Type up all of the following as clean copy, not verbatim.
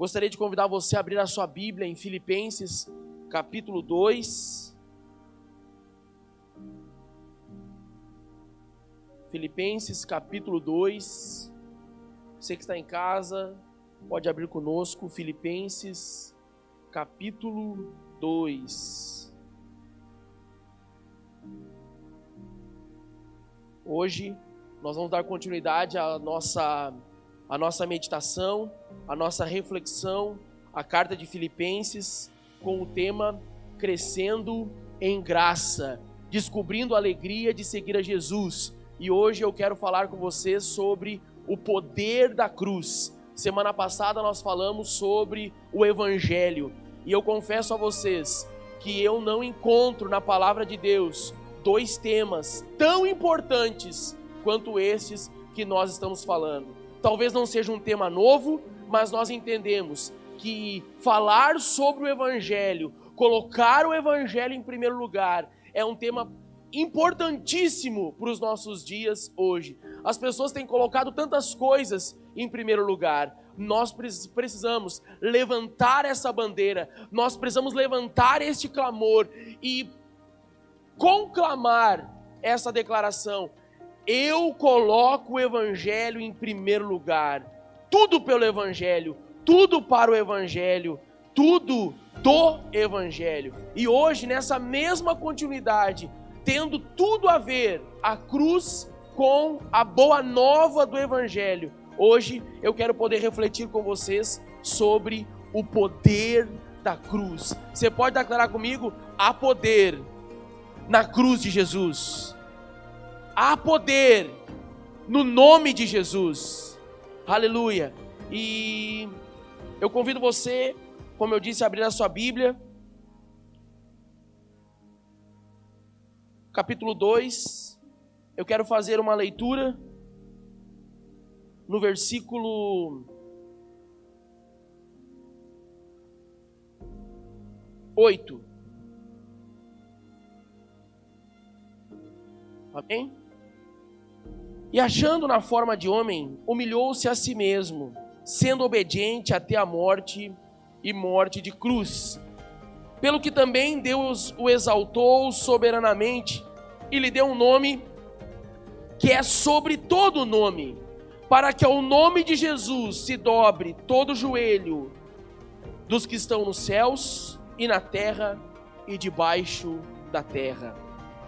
Gostaria de convidar você a abrir a sua Bíblia em Filipenses, capítulo 2. Filipenses, capítulo 2. Você que está em casa, pode abrir conosco. Filipenses, capítulo 2. Hoje nós vamos dar continuidade à nossa meditação, à nossa reflexão, à carta de Filipenses, com o tema Crescendo em Graça, descobrindo a alegria de seguir a Jesus. E hoje eu quero falar com vocês sobre o poder da cruz. Semana passada nós falamos sobre o Evangelho, e eu confesso a vocês que eu não encontro na palavra de Deus dois temas tão importantes quanto estes que nós estamos falando. Talvez não seja um tema novo, mas nós entendemos que falar sobre o Evangelho, colocar o Evangelho em primeiro lugar, é um tema importantíssimo para os nossos dias hoje. As pessoas têm colocado tantas coisas em primeiro lugar. Nós precisamos levantar essa bandeira, nós precisamos levantar este clamor e conclamar essa declaração: eu coloco o Evangelho em primeiro lugar, tudo pelo Evangelho, tudo para o Evangelho, tudo do Evangelho. E hoje, nessa mesma continuidade, tendo tudo a ver a cruz com a boa nova do Evangelho, hoje eu quero poder refletir com vocês sobre o poder da cruz. Você pode declarar comigo: há poder na cruz de Jesus. Há poder no nome de Jesus. Aleluia. E eu convido você, como eu disse, a abrir a sua Bíblia. Capítulo 2. Eu quero fazer uma leitura no versículo 8. Amém? E achando na forma de homem, humilhou-se a si mesmo, sendo obediente até a morte e morte de cruz. Pelo que também Deus o exaltou soberanamente e lhe deu um nome que é sobre todo nome, para que ao nome de Jesus se dobre todo o joelho dos que estão nos céus e na terra e debaixo da terra.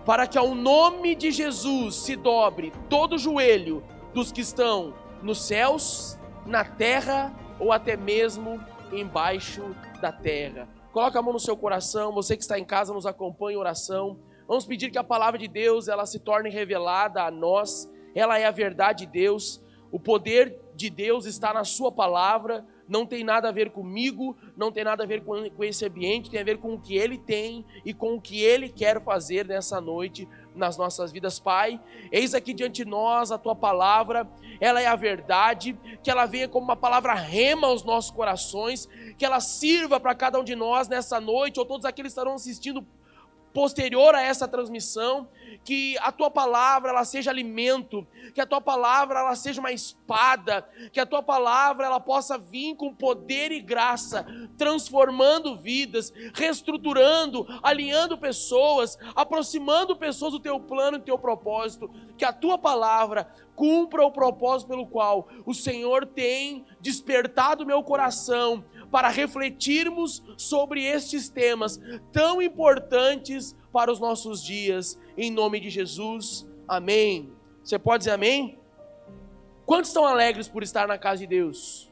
Para que ao nome de Jesus se dobre todo o joelho dos que estão nos céus, na terra ou até mesmo embaixo da terra. Coloca a mão no seu coração, você que está em casa nos acompanha em oração. Vamos pedir que a palavra de Deus ela se torne revelada a nós. Ela é a verdade de Deus. O poder de Deus está na sua palavra. Não tem nada a ver comigo, não tem nada a ver com esse ambiente, tem a ver com o que Ele tem e com o que Ele quer fazer nessa noite nas nossas vidas. Pai, eis aqui diante de nós a Tua palavra, ela é a verdade, que ela venha como uma palavra rema aos nossos corações, que ela sirva para cada um de nós nessa noite, ou todos aqueles que estarão assistindo posterior a essa transmissão, que a Tua palavra ela seja alimento, que a Tua palavra ela seja uma espada, que a Tua palavra ela possa vir com poder e graça, transformando vidas, reestruturando, alinhando pessoas, aproximando pessoas do Teu plano e do Teu propósito, que a Tua palavra cumpra o propósito pelo qual o Senhor tem despertado o meu coração, para refletirmos sobre estes temas tão importantes para os nossos dias, em nome de Jesus, amém. Você pode dizer amém? Quantos estão alegres por estar na casa de Deus?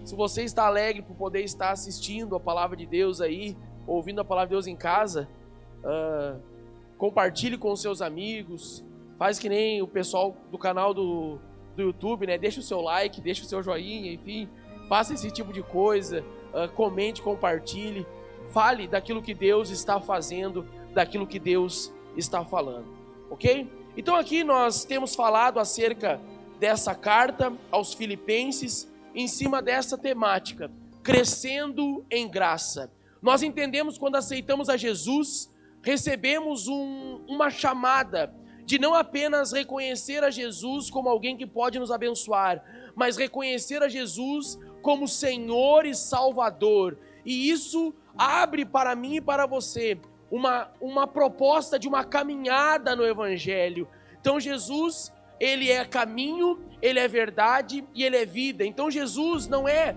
Se você está alegre por poder estar assistindo a palavra de Deus aí, ouvindo a palavra de Deus em casa, compartilhe com os seus amigos, faz que nem o pessoal do canal do YouTube, né? Deixa o seu like, deixa o seu joinha, enfim, faça esse tipo de coisa, comente, compartilhe, fale daquilo que Deus está fazendo, daquilo que Deus está falando, ok? Então aqui nós temos falado acerca dessa carta aos Filipenses, em cima dessa temática, crescendo em graça. Nós entendemos quando aceitamos a Jesus, recebemos uma chamada de não apenas reconhecer a Jesus como alguém que pode nos abençoar, mas reconhecer a Jesus como Senhor e Salvador. E isso abre para mim e para você uma proposta de uma caminhada no Evangelho. Então Jesus, Ele é caminho, Ele é verdade e Ele é vida. Então Jesus não é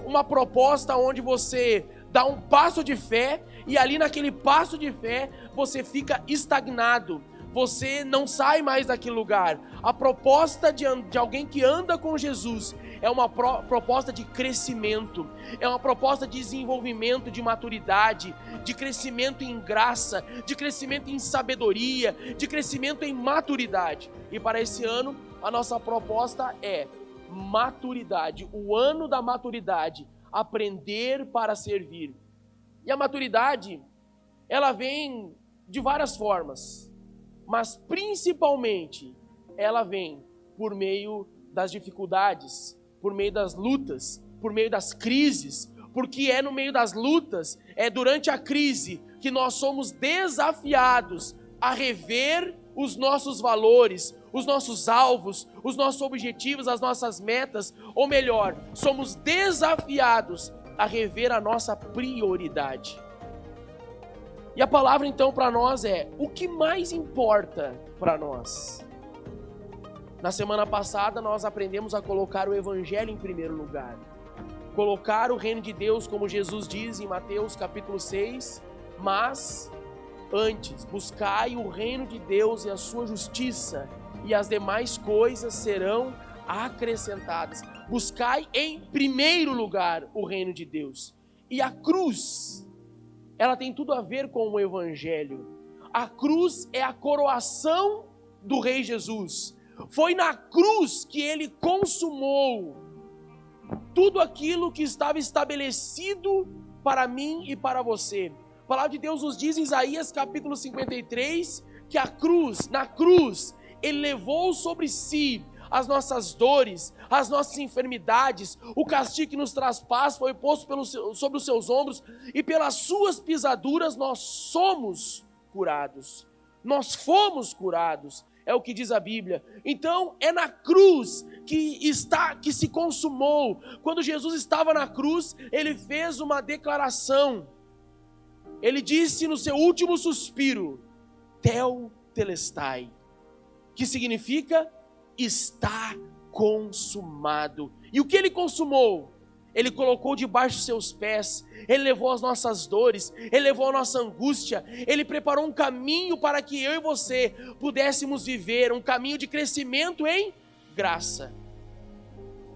uma proposta onde você dá um passo de fé e ali naquele passo de fé você fica estagnado. Você não sai mais daquele lugar. A proposta de alguém que anda com Jesus é uma proposta de crescimento, é uma proposta de desenvolvimento, de maturidade, de crescimento em graça, de crescimento em sabedoria, de crescimento em maturidade. E para esse ano, a nossa proposta é maturidade, o ano da maturidade, aprender para servir. E a maturidade, ela vem de várias formas, mas principalmente ela vem por meio das dificuldades, por meio das lutas, por meio das crises, porque é no meio das lutas, é durante a crise que nós somos desafiados a rever os nossos valores, os nossos alvos, os nossos objetivos, as nossas metas, ou melhor, somos desafiados a rever a nossa prioridade. E a palavra então para nós é: o que mais importa para nós? Na semana passada nós aprendemos a colocar o Evangelho em primeiro lugar. Colocar o reino de Deus, como Jesus diz em Mateus capítulo 6, mas antes, buscai o reino de Deus e a sua justiça, e as demais coisas serão acrescentadas. Buscai em primeiro lugar o reino de Deus. E a cruz, ela tem tudo a ver com o Evangelho. A cruz é a coroação do Rei Jesus. Foi na cruz que Ele consumou tudo aquilo que estava estabelecido para mim e para você. A palavra de Deus nos diz em Isaías capítulo 53, que na cruz, Ele levou sobre si as nossas dores, as nossas enfermidades, o castigo que nos traz paz foi posto sobre os seus ombros, e pelas suas pisaduras nós somos curados. Nós fomos curados, é o que diz a Bíblia. Então é na cruz que se consumou. Quando Jesus estava na cruz, Ele fez uma declaração. Ele disse no seu último suspiro: Tetelestai, que significa está consumado. E o que Ele consumou? Ele colocou debaixo dos seus pés, Ele levou as nossas dores, Ele levou a nossa angústia, Ele preparou um caminho para que eu e você pudéssemos viver, um caminho de crescimento em graça.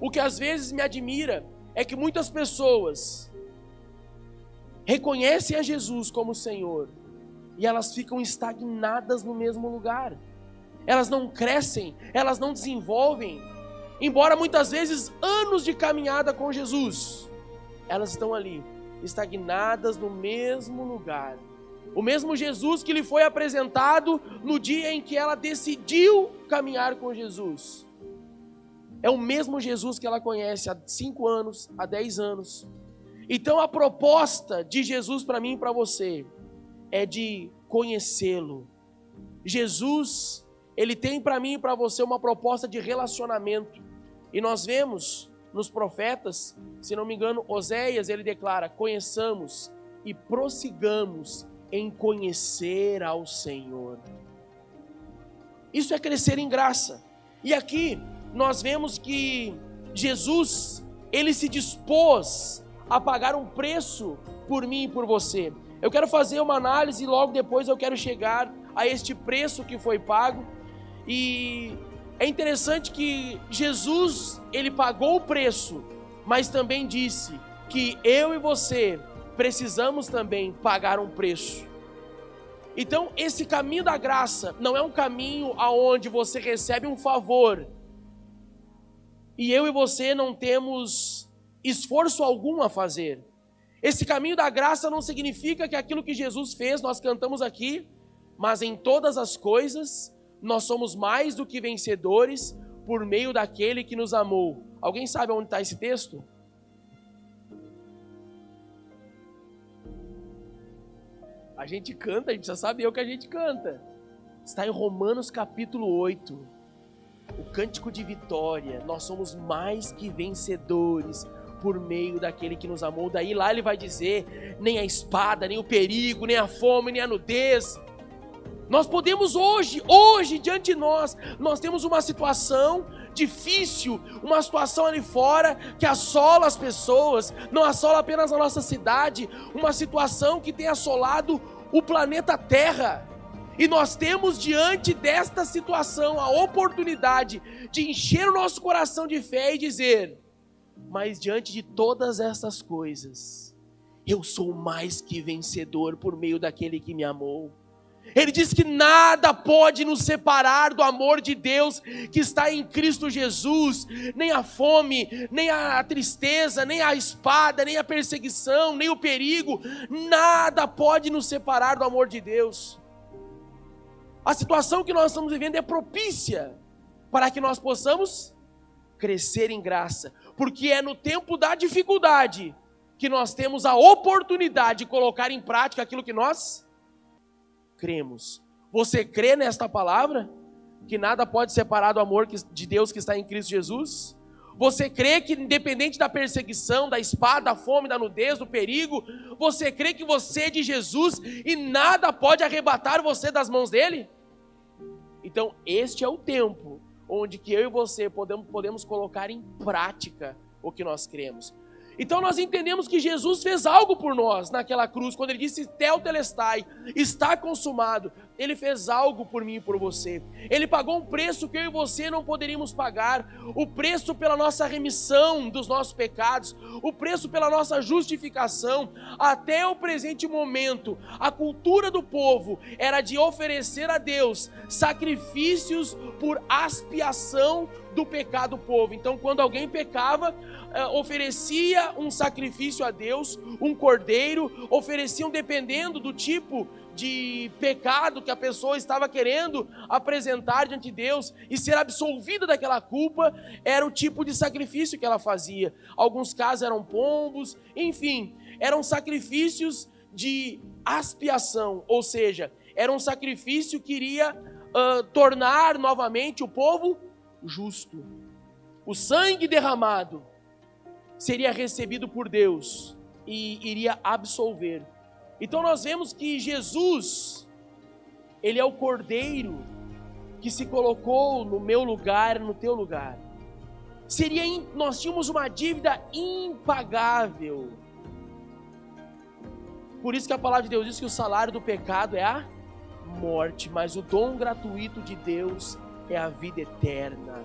O que às vezes me admira é que muitas pessoas reconhecem a Jesus como Senhor e elas ficam estagnadas no mesmo lugar. Elas não crescem, elas não desenvolvem. Embora muitas vezes anos de caminhada com Jesus, elas estão ali, estagnadas no mesmo lugar. O mesmo Jesus que lhe foi apresentado no dia em que ela decidiu caminhar com Jesus. É o mesmo Jesus que ela conhece há 5 anos, há 10 anos. Então a proposta de Jesus para mim e para você é de conhecê-lo. Jesus, Ele tem para mim e para você uma proposta de relacionamento. E nós vemos nos profetas, se não me engano, Oséias, ele declara: conheçamos e prossigamos em conhecer ao Senhor. Isso é crescer em graça. E aqui nós vemos que Jesus, Ele se dispôs a pagar um preço por mim e por você. Eu quero fazer uma análise e logo depois eu quero chegar a este preço que foi pago. E é interessante que Jesus, Ele pagou o preço, mas também disse que eu e você precisamos também pagar um preço. Então esse caminho da graça não é um caminho aonde você recebe um favor e eu e você não temos esforço algum a fazer. Esse caminho da graça não significa que aquilo que Jesus fez, nós cantamos aqui, mas em todas as coisas nós somos mais do que vencedores por meio daquele que nos amou. Alguém sabe onde está esse texto? A gente canta, a gente precisa saber o que a gente canta. Está em Romanos capítulo 8. O cântico de vitória. Nós somos mais que vencedores por meio daquele que nos amou. Daí lá ele vai dizer, nem a espada, nem o perigo, nem a fome, nem a nudez. Nós podemos hoje, diante de nós temos uma situação difícil, uma situação ali fora que assola as pessoas, não assola apenas a nossa cidade, uma situação que tem assolado o planeta Terra. E nós temos diante desta situação a oportunidade de encher o nosso coração de fé e dizer, mas diante de todas essas coisas, eu sou mais que vencedor por meio daquele que me amou. Ele diz que nada pode nos separar do amor de Deus que está em Cristo Jesus, nem a fome, nem a tristeza, nem a espada, nem a perseguição, nem o perigo, nada pode nos separar do amor de Deus. A situação que nós estamos vivendo é propícia para que nós possamos crescer em graça, porque é no tempo da dificuldade que nós temos a oportunidade de colocar em prática aquilo que nós cremos. Você crê nesta palavra? Que nada pode separar do amor de Deus que está em Cristo Jesus? Você crê que independente da perseguição, da espada, da fome, da nudez, do perigo, você crê que você é de Jesus e nada pode arrebatar você das mãos dele? Então este é o tempo onde que eu e você podemos colocar em prática o que nós cremos. Então nós entendemos que Jesus fez algo por nós naquela cruz, quando ele disse Tetelestai, está consumado. Ele fez algo por mim e por você. Ele pagou um preço que eu e você não poderíamos pagar, o preço pela nossa remissão dos nossos pecados, o preço pela nossa justificação. Até o presente momento, a cultura do povo era de oferecer a Deus sacrifícios por expiação do pecado do povo. Então quando alguém pecava, oferecia um sacrifício a Deus, um cordeiro, ofereciam dependendo do tipo de pecado que a pessoa estava querendo apresentar diante de Deus e ser absolvida daquela culpa, era o tipo de sacrifício que ela fazia. Alguns casos eram pombos, enfim, eram sacrifícios de expiação, ou seja, era um sacrifício que iria tornar novamente o povo justo. O sangue derramado seria recebido por Deus e iria absolver. Então nós vemos que Jesus, ele é o cordeiro que se colocou no meu lugar, no teu lugar. Nós tínhamos uma dívida impagável. Por isso que a palavra de Deus diz que o salário do pecado é a morte, mas o dom gratuito de Deus é a vida eterna.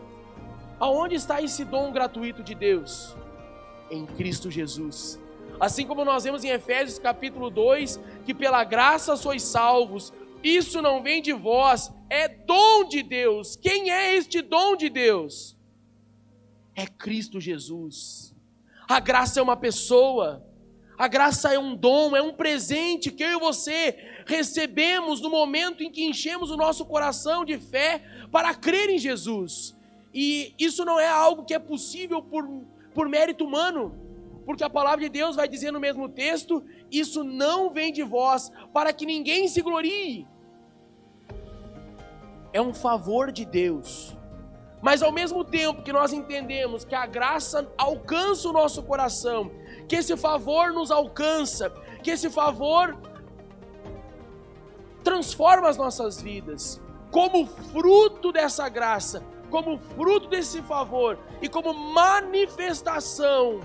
Aonde está esse dom gratuito de Deus? Em Cristo Jesus. Assim como nós vemos em Efésios capítulo 2, que pela graça sois salvos, isso não vem de vós, é dom de Deus. Quem é este dom de Deus? É Cristo Jesus. A graça é uma pessoa, a graça é um dom, é um presente que eu e você recebemos no momento em que enchemos o nosso coração de fé para crer em Jesus. E isso não é algo que é possível por mérito humano, porque a palavra de Deus vai dizer no mesmo texto, isso não vem de vós, para que ninguém se glorie. É um favor de Deus. Mas ao mesmo tempo que nós entendemos que a graça alcança o nosso coração, que esse favor nos alcança, que esse favor transforma as nossas vidas, como fruto dessa graça, como fruto desse favor e como manifestação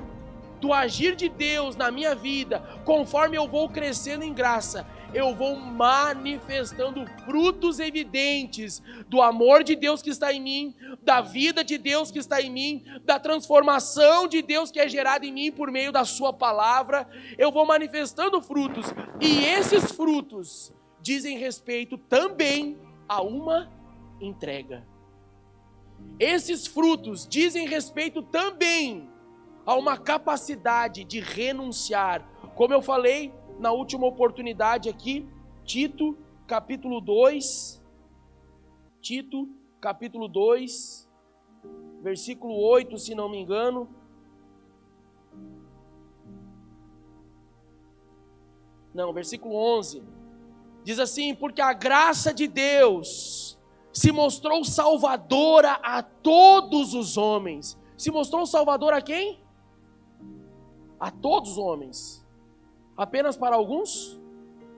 do agir de Deus na minha vida, conforme eu vou crescendo em graça, eu vou manifestando frutos evidentes do amor de Deus que está em mim, da vida de Deus que está em mim, da transformação de Deus que é gerada em mim por meio da sua palavra. Eu vou manifestando frutos, e esses frutos dizem respeito também a uma entrega. Esses frutos dizem respeito também a uma capacidade de renunciar. Como eu falei na última oportunidade aqui, Tito, capítulo 2, versículo 8, se não me engano. Não, versículo 11. Diz assim: porque a graça de Deus se mostrou salvadora a todos os homens. Se mostrou salvadora a quem? A todos os homens. Apenas para alguns?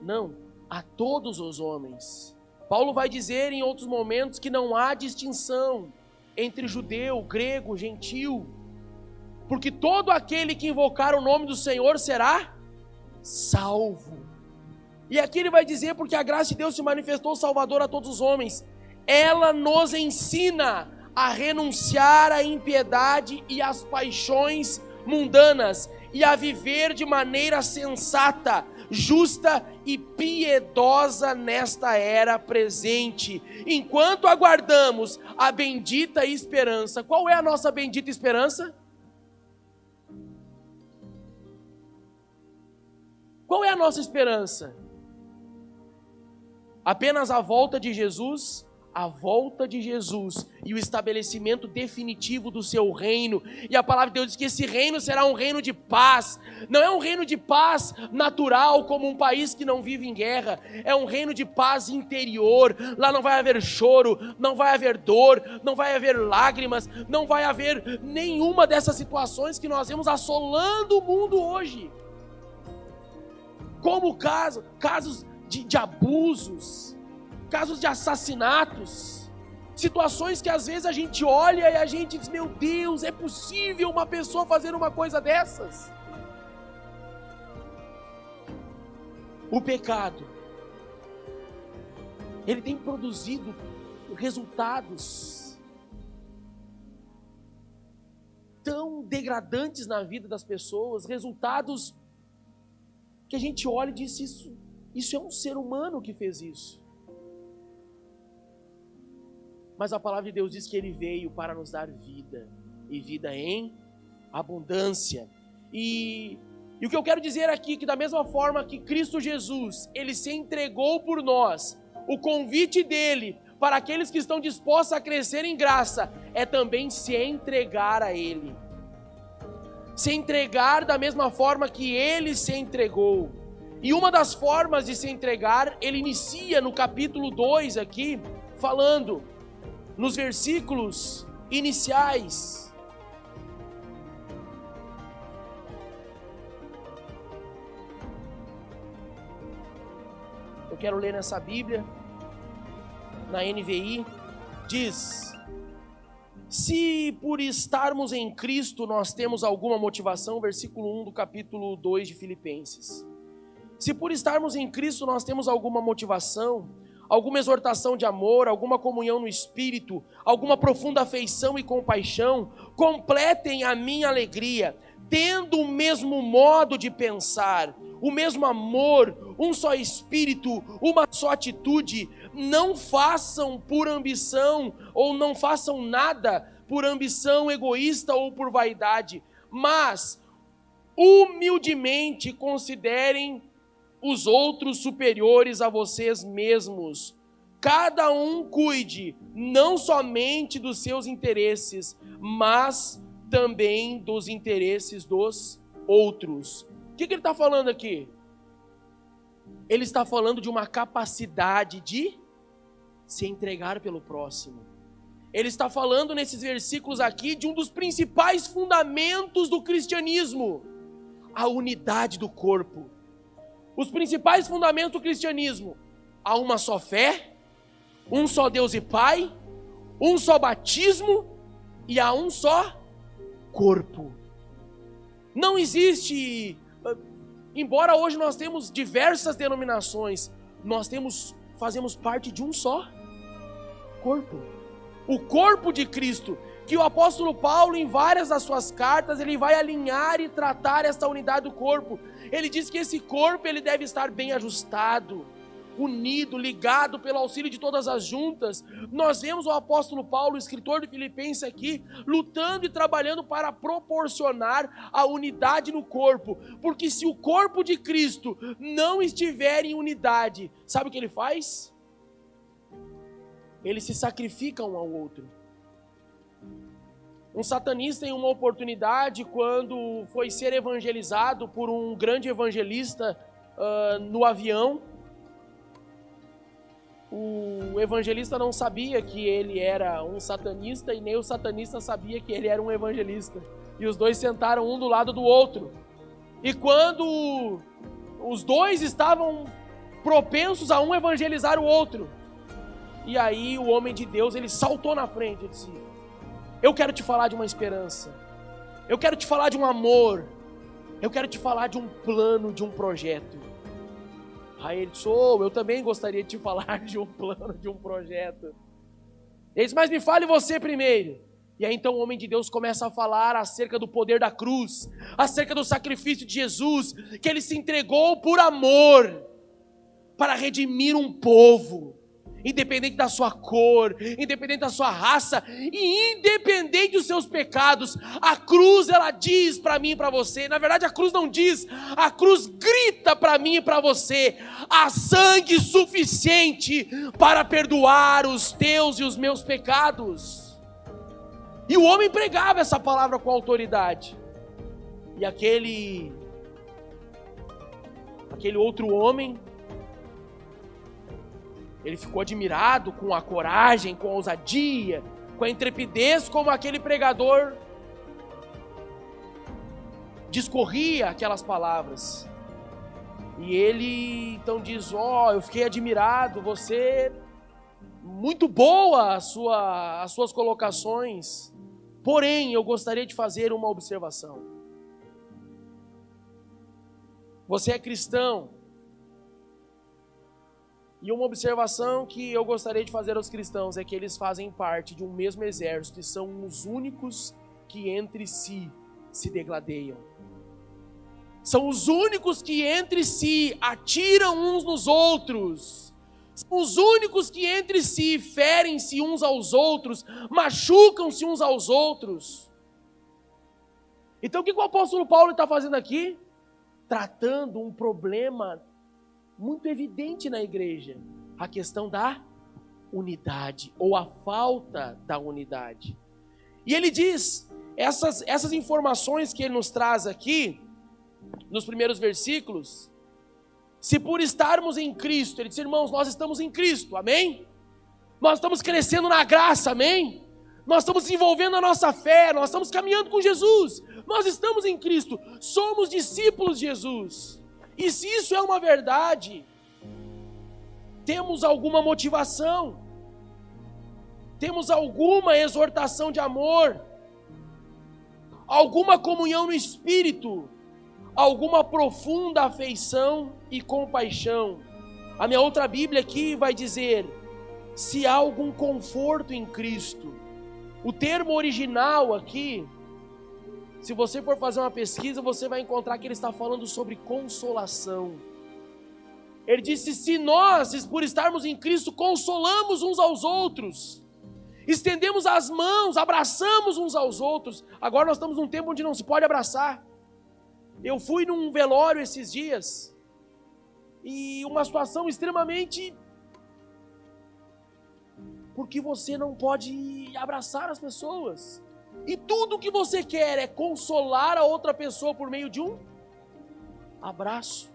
Não, a todos os homens. Paulo vai dizer em outros momentos que não há distinção entre judeu, grego, gentil, porque todo aquele que invocar o nome do Senhor será salvo. E aqui ele vai dizer, porque a graça de Deus se manifestou salvador a todos os homens. Ela nos ensina a renunciar à impiedade e às paixões mundanas e a viver de maneira sensata, justa e piedosa nesta era presente, enquanto aguardamos a bendita esperança. Qual é a nossa bendita esperança? Qual é a nossa esperança? Apenas a volta de Jesus? A volta de Jesus e o estabelecimento definitivo do seu reino. E a palavra de Deus diz que esse reino será um reino de paz. Não é um reino de paz natural, como um país que não vive em guerra. É um reino de paz interior. Lá não vai haver choro, não vai haver dor, não vai haver lágrimas, não vai haver nenhuma dessas situações que nós vemos assolando o mundo hoje. Como casos de abusos, casos de assassinatos, situações que às vezes a gente olha e a gente diz, meu Deus, é possível uma pessoa fazer uma coisa dessas? O pecado, ele tem produzido resultados tão degradantes na vida das pessoas, resultados que a gente olha e diz, isso é um ser humano que fez isso. Mas a palavra de Deus diz que Ele veio para nos dar vida, e vida em abundância. E o que eu quero dizer aqui, que da mesma forma que Cristo Jesus, Ele se entregou por nós, o convite dEle para aqueles que estão dispostos a crescer em graça, é também se entregar a Ele. Se entregar da mesma forma que Ele se entregou. E uma das formas de se entregar, Ele inicia no capítulo 2 aqui, falando nos versículos iniciais. Eu quero ler nessa Bíblia, na NVI, diz: se por estarmos em Cristo nós temos alguma motivação, versículo 1 do capítulo 2 de Filipenses. Se por estarmos em Cristo nós temos alguma motivação, alguma exortação de amor, alguma comunhão no Espírito, alguma profunda afeição e compaixão, completem a minha alegria, tendo o mesmo modo de pensar, o mesmo amor, um só Espírito, uma só atitude. Não façam por ambição, ou não façam nada por ambição egoísta ou por vaidade, mas humildemente considerem os outros superiores a vocês mesmos. Cada um cuide não somente dos seus interesses, mas também dos interesses dos outros. O que ele está falando aqui? Ele está falando de uma capacidade de se entregar pelo próximo. Ele está falando nesses versículos aqui de um dos principais fundamentos do cristianismo, a unidade do corpo. Os principais fundamentos do cristianismo: há uma só fé, um só Deus e Pai, um só batismo e há um só corpo. Não existe, embora hoje nós temos diversas denominações, fazemos parte de um só corpo. O corpo de Cristo, que o apóstolo Paulo, em várias das suas cartas, ele vai alinhar e tratar esta unidade do corpo. Ele diz que esse corpo ele deve estar bem ajustado, unido, ligado pelo auxílio de todas as juntas. Nós vemos o apóstolo Paulo, o escritor de Filipenses aqui, lutando e trabalhando para proporcionar a unidade no corpo. Porque se o corpo de Cristo não estiver em unidade, sabe o que ele faz? Ele se sacrifica um ao outro. Um satanista, em uma oportunidade, quando foi ser evangelizado por um grande evangelista no avião, o evangelista não sabia que ele era um satanista e nem o satanista sabia que ele era um evangelista. E os dois sentaram um do lado do outro. E quando os dois estavam propensos a um evangelizar o outro, e aí o homem de Deus, ele saltou na frente e disse: eu quero te falar de uma esperança, eu quero te falar de um amor, eu quero te falar de um plano, de um projeto. Aí ele disse: eu também gostaria de te falar de um plano, de um projeto. Ele disse: mas me fale você primeiro. E aí então o homem de Deus começa a falar acerca do poder da cruz, acerca do sacrifício de Jesus, que ele se entregou por amor, para redimir um povo, independente da sua cor, independente da sua raça, e independente dos seus pecados. A cruz, ela diz para mim e para você, na verdade a cruz não diz, a cruz grita para mim e para você: há sangue suficiente para perdoar os teus e os meus pecados. E o homem pregava essa palavra com autoridade, e aquele outro homem, ele ficou admirado com a coragem, com a ousadia, com a intrepidez como aquele pregador discorria aquelas palavras. E ele então diz: eu fiquei admirado, você, muito boa as suas colocações, porém eu gostaria de fazer uma observação. Você é cristão, e uma observação que eu gostaria de fazer aos cristãos é que eles fazem parte de um mesmo exército e são os únicos que entre si se degladeiam. São os únicos que entre si atiram uns nos outros. São os únicos que entre si ferem-se uns aos outros, machucam-se uns aos outros. Então o que o apóstolo Paulo está fazendo aqui? Tratando um problema muito evidente na igreja, a questão da unidade, ou a falta da unidade. E ele diz, essas informações que ele nos traz aqui, nos primeiros versículos: se por estarmos em Cristo, ele diz: irmãos, nós estamos em Cristo, amém? Nós estamos crescendo na graça, amém? Nós estamos desenvolvendo a nossa fé, nós estamos caminhando com Jesus, nós estamos em Cristo, somos discípulos de Jesus. E se isso é uma verdade, temos alguma motivação, temos alguma exortação de amor, alguma comunhão no Espírito, alguma profunda afeição e compaixão. A minha outra Bíblia aqui vai dizer: se há algum conforto em Cristo. O termo original aqui, se você for fazer uma pesquisa, você vai encontrar que ele está falando sobre consolação. Ele disse: se nós, por estarmos em Cristo, consolamos uns aos outros, estendemos as mãos, abraçamos uns aos outros. Agora nós estamos num tempo onde não se pode abraçar. Eu fui num velório esses dias, e uma situação extremamente... porque você não pode abraçar as pessoas. E tudo que você quer é consolar a outra pessoa por meio de um abraço.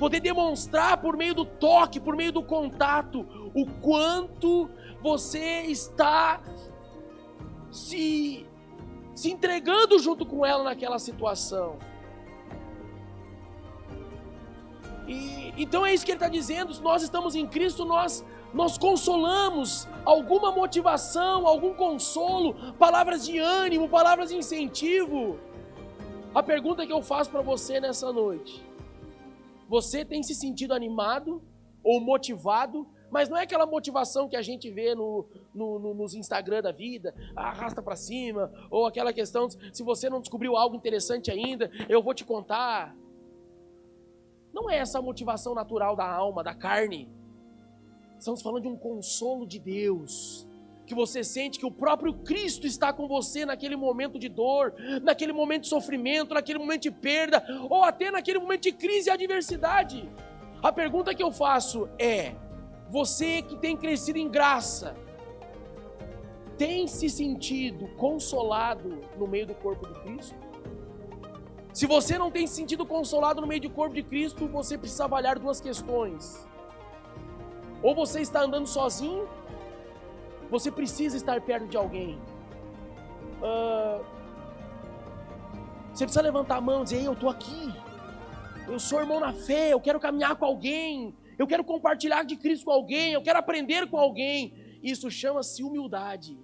Poder demonstrar por meio do toque, por meio do contato, o quanto você está se entregando junto com ela naquela situação. E então é isso que ele está dizendo: se nós estamos em Cristo, nós consolamos, alguma motivação, algum consolo, palavras de ânimo, palavras de incentivo. A pergunta que eu faço para você nessa noite: você tem se sentido animado ou motivado? Mas não é aquela motivação que a gente vê nos Instagram da vida, arrasta para cima, ou aquela questão: se você não descobriu algo interessante ainda, eu vou te contar. Não é essa a motivação natural da alma, da carne. Estamos falando de um consolo de Deus, que você sente que o próprio Cristo está com você naquele momento de dor, naquele momento de sofrimento, naquele momento de perda, ou até naquele momento de crise e adversidade. A pergunta que eu faço é: você que tem crescido em graça, tem se sentido consolado no meio do corpo de Cristo? Se você não tem se sentido consolado no meio do corpo de Cristo, você precisa avaliar duas questões. Ou você está andando sozinho, você precisa estar perto de alguém. Você precisa levantar a mão e dizer: ei, eu estou aqui, eu sou irmão na fé, eu quero caminhar com alguém, eu quero compartilhar de Cristo com alguém, eu quero aprender com alguém. Isso chama-se humildade.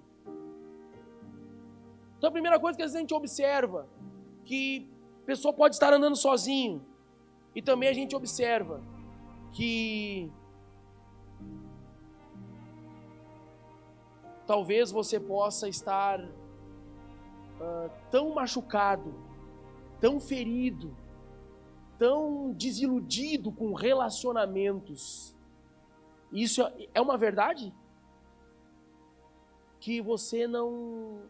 Então a primeira coisa que às vezes a gente observa, que a pessoa pode estar andando sozinho, e também a gente observa que talvez você possa estar tão machucado, tão ferido, tão desiludido com relacionamentos. Isso é uma verdade? Que você não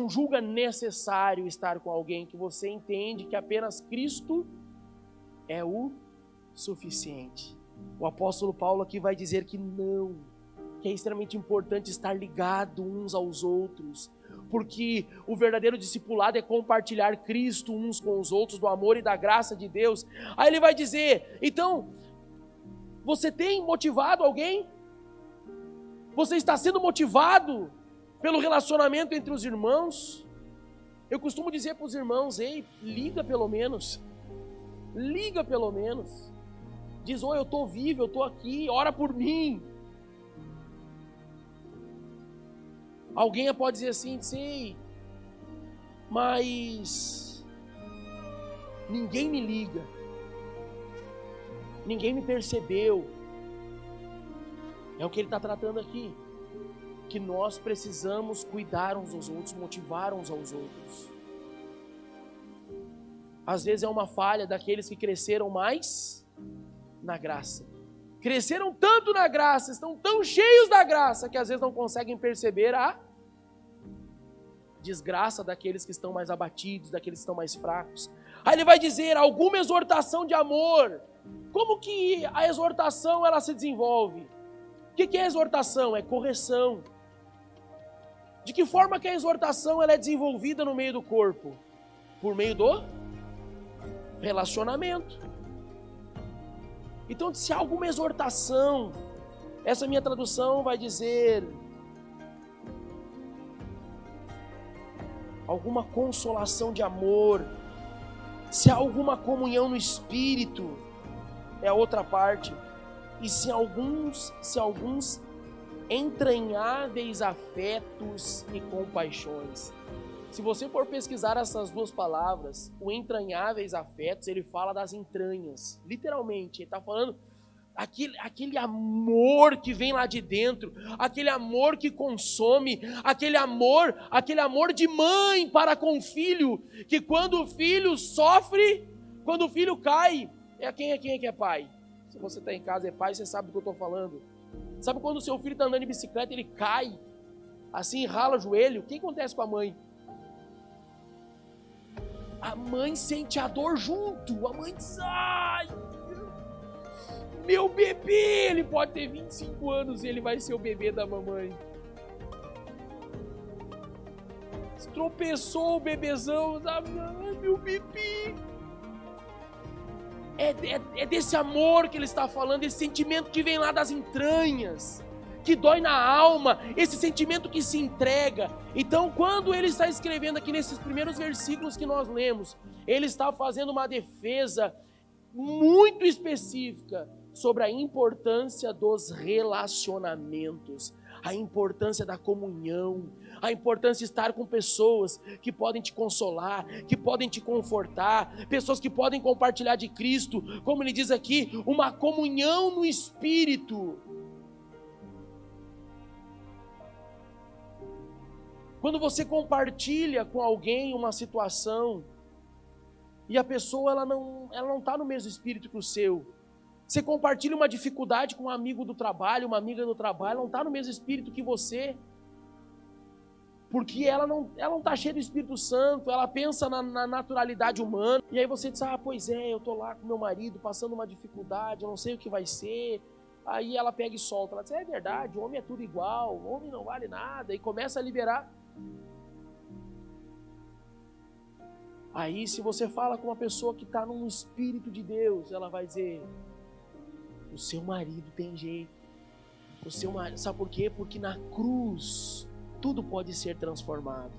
julga necessário estar com alguém, que você entende que apenas Cristo é o suficiente. O apóstolo Paulo aqui vai dizer que não, que é extremamente importante estar ligado uns aos outros, porque o verdadeiro discipulado é compartilhar Cristo uns com os outros, do amor e da graça de Deus. Aí ele vai dizer: então, você tem motivado alguém? Você está sendo motivado pelo relacionamento entre os irmãos? Eu costumo dizer para os irmãos: ei, liga pelo menos. Liga pelo menos. Diz: oi, eu estou vivo, eu estou aqui, ora por mim. Alguém pode dizer assim: sei, mas ninguém me liga, ninguém me percebeu. É o que ele está tratando aqui, que nós precisamos cuidar uns dos outros, motivar uns aos outros. Às vezes é uma falha daqueles que cresceram mais na graça. Cresceram tanto na graça, estão tão cheios da graça, que às vezes não conseguem perceber a desgraça daqueles que estão mais abatidos, daqueles que estão mais fracos. Aí ele vai dizer: alguma exortação de amor. Como que a exortação ela se desenvolve? O que é exortação? É correção. De que forma que a exortação ela é desenvolvida no meio do corpo? Por meio do relacionamento. Então, se há alguma exortação, essa minha tradução vai dizer alguma consolação de amor, se há alguma comunhão no Espírito, é a outra parte, e se alguns entranháveis afetos e compaixões. Se você for pesquisar essas duas palavras, o entranháveis afetos, ele fala das entranhas, literalmente, ele está falando aquele amor que vem lá de dentro, aquele amor que consome, aquele amor de mãe para com o filho, que quando o filho sofre, quando o filho cai, quem é que é pai? Se você está em casa, é pai, você sabe do que eu estou falando. Sabe quando o seu filho está andando de bicicleta, ele cai, assim, rala o joelho, o que acontece com a mãe? A mãe sente a dor junto, a mãe diz: ai, meu bebê, ele pode ter 25 anos e ele vai ser o bebê da mamãe. Tropeçou o bebezão, sabe? Ai, meu bebê. É desse amor que ele está falando, esse sentimento que vem lá das entranhas, que dói na alma, esse sentimento que se entrega. Então, quando ele está escrevendo aqui nesses primeiros versículos que nós lemos, ele está fazendo uma defesa muito específica sobre a importância dos relacionamentos, a importância da comunhão, a importância de estar com pessoas que podem te consolar, que podem te confortar, pessoas que podem compartilhar de Cristo, como ele diz aqui, uma comunhão no Espírito. Quando você compartilha com alguém uma situação e a pessoa ela não está no mesmo espírito que o seu, você compartilha uma dificuldade com um amigo do trabalho, uma amiga do trabalho, ela não está no mesmo espírito que você, porque ela não está cheia do Espírito Santo, ela pensa na naturalidade humana, e aí você diz: ah, pois é, eu estou lá com meu marido passando uma dificuldade, eu não sei o que vai ser. Aí ela pega e solta, ela diz: é verdade, o homem é tudo igual, o homem não vale nada, e começa a liberar. Aí se você fala com uma pessoa que está num Espírito de Deus, ela vai dizer: o seu marido tem jeito, o seu marido, sabe por quê? Porque na cruz tudo pode ser transformado.